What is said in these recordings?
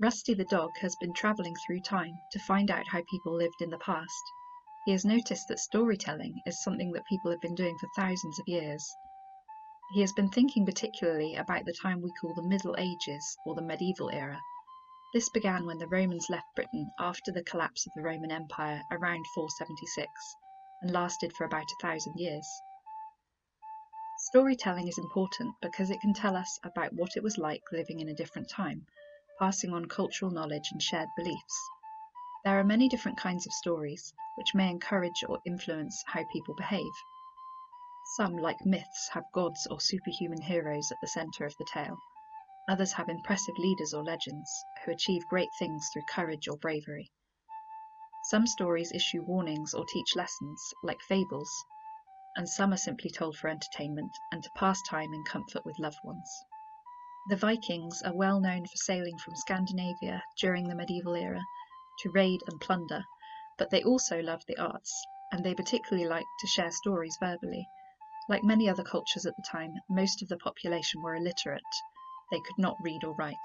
Rusty the dog has been travelling through time to find out how people lived in the past. He has noticed that storytelling is something that people have been doing for thousands of years. He has been thinking particularly about the time we call the Middle Ages or the medieval era. This began when the Romans left Britain after the collapse of the Roman Empire around 476 and lasted for about 1,000 years. Storytelling is important because it can tell us about what it was like living in a different time, passing on cultural knowledge and shared beliefs. There are many different kinds of stories, which may encourage or influence how people behave. Some, like myths, have gods or superhuman heroes at the centre of the tale. Others have impressive leaders or legends, who achieve great things through courage or bravery. Some stories issue warnings or teach lessons, like fables, and some are simply told for entertainment and to pass time in comfort with loved ones. The Vikings are well known for sailing from Scandinavia during the medieval era to raid and plunder, but they also loved the arts, and they particularly liked to share stories verbally. Like many other cultures at the time, most of the population were illiterate. They could not read or write.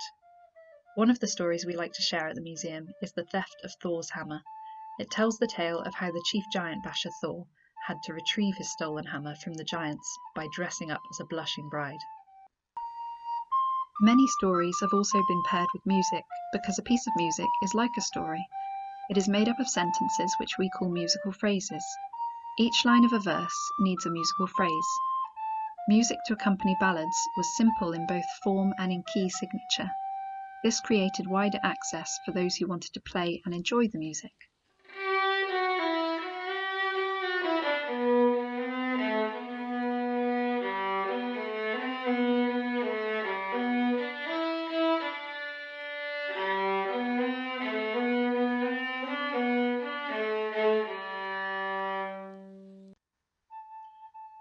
One of the stories we like to share at the museum is the theft of Thor's hammer. It tells the tale of how the chief giant basher Thor had to retrieve his stolen hammer from the giants by dressing up as a blushing bride. Many stories have also been paired with music because a piece of music is like a story. It is made up of sentences which we call musical phrases. Each line of a verse needs a musical phrase. Music to accompany ballads was simple in both form and in key signature. This created wider access for those who wanted to play and enjoy the music.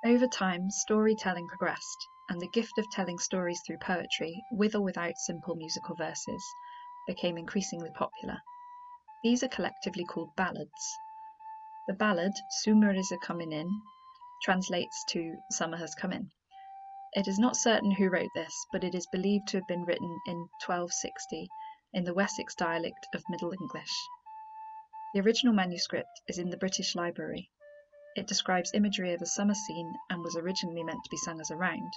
Over time, storytelling progressed, and the gift of telling stories through poetry, with or without simple musical verses, became increasingly popular. These are collectively called ballads. The ballad, Summer is a comin' in, translates to Summer has come in. It is not certain who wrote this, but it is believed to have been written in 1260 in the Wessex dialect of Middle English. The original manuscript is in the British Library. It describes imagery of a summer scene and was originally meant to be sung as a round.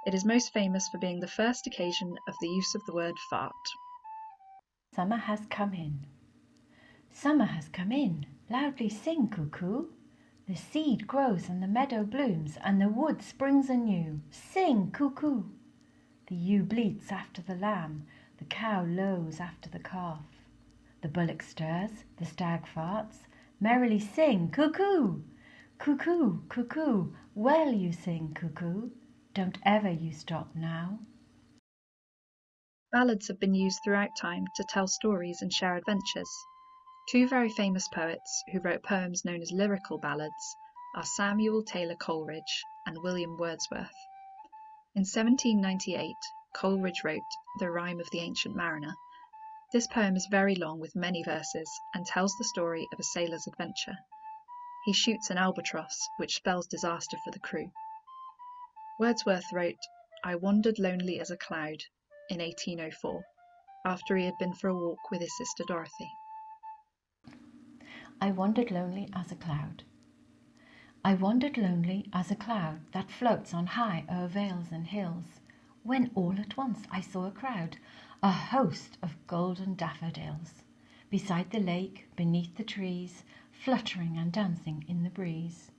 It is most famous for being the first occasion of the use of the word fart. Summer has come in. Summer has come in. Loudly sing, cuckoo. The seed grows and the meadow blooms and the wood springs anew. Sing, cuckoo. The ewe bleats after the lamb, the cow lows after the calf. The bullock stirs, the stag farts. Merrily sing, cuckoo! Cuckoo, cuckoo, well you sing, cuckoo. Don't ever you stop now. Ballads have been used throughout time to tell stories and share adventures. Two very famous poets who wrote poems known as lyrical ballads are Samuel Taylor Coleridge and William Wordsworth. In 1798, Coleridge wrote The Rime of the Ancient Mariner. This poem is very long with many verses and tells the story of a sailor's adventure. He shoots an albatross, which spells disaster for the crew. Wordsworth wrote I Wandered Lonely as a Cloud in 1804, after he had been for a walk with his sister Dorothy. I wandered lonely as a cloud. I wandered lonely as a cloud that floats on high o'er vales and hills, when all at once I saw a crowd, a host of golden daffodils, beside the lake, beneath the trees, fluttering and dancing in the breeze.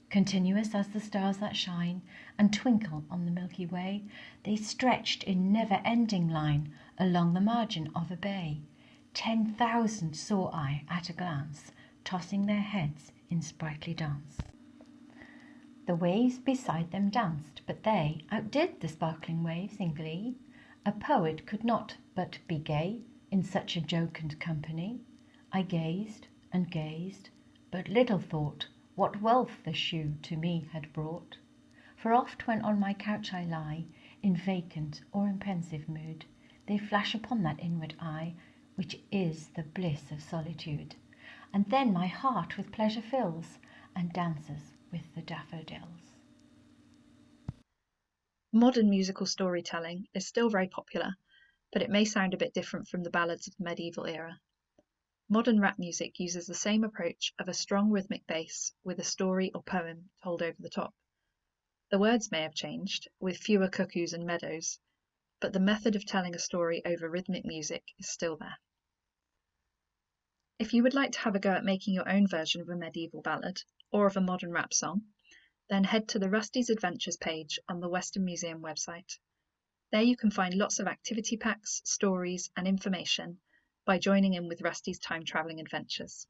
Continuous as the stars that shine and twinkle on the Milky Way, they stretched in never-ending line along the margin of a bay. 10,000 saw I at a glance, tossing their heads in sprightly dance. The waves beside them danced, but they outdid the sparkling waves in glee. A poet could not but be gay in such a jocund company. I gazed and gazed, but little thought what wealth the shew to me had brought. For oft when on my couch I lie, in vacant or in pensive mood, they flash upon that inward eye, which is the bliss of solitude. And then my heart with pleasure fills, and dances with the daffodils. Modern musical storytelling is still very popular, but it may sound a bit different from the ballads of the medieval era. Modern rap music uses the same approach of a strong rhythmic bass with a story or poem told over the top. The words may have changed, with fewer cuckoos and meadows, but the method of telling a story over rhythmic music is still there. If you would like to have a go at making your own version of a medieval ballad, or of a modern rap song, then head to the Rusty's Adventures page on the Western Museum website. There you can find lots of activity packs, stories, and information by joining in with Rusty's time-travelling adventures.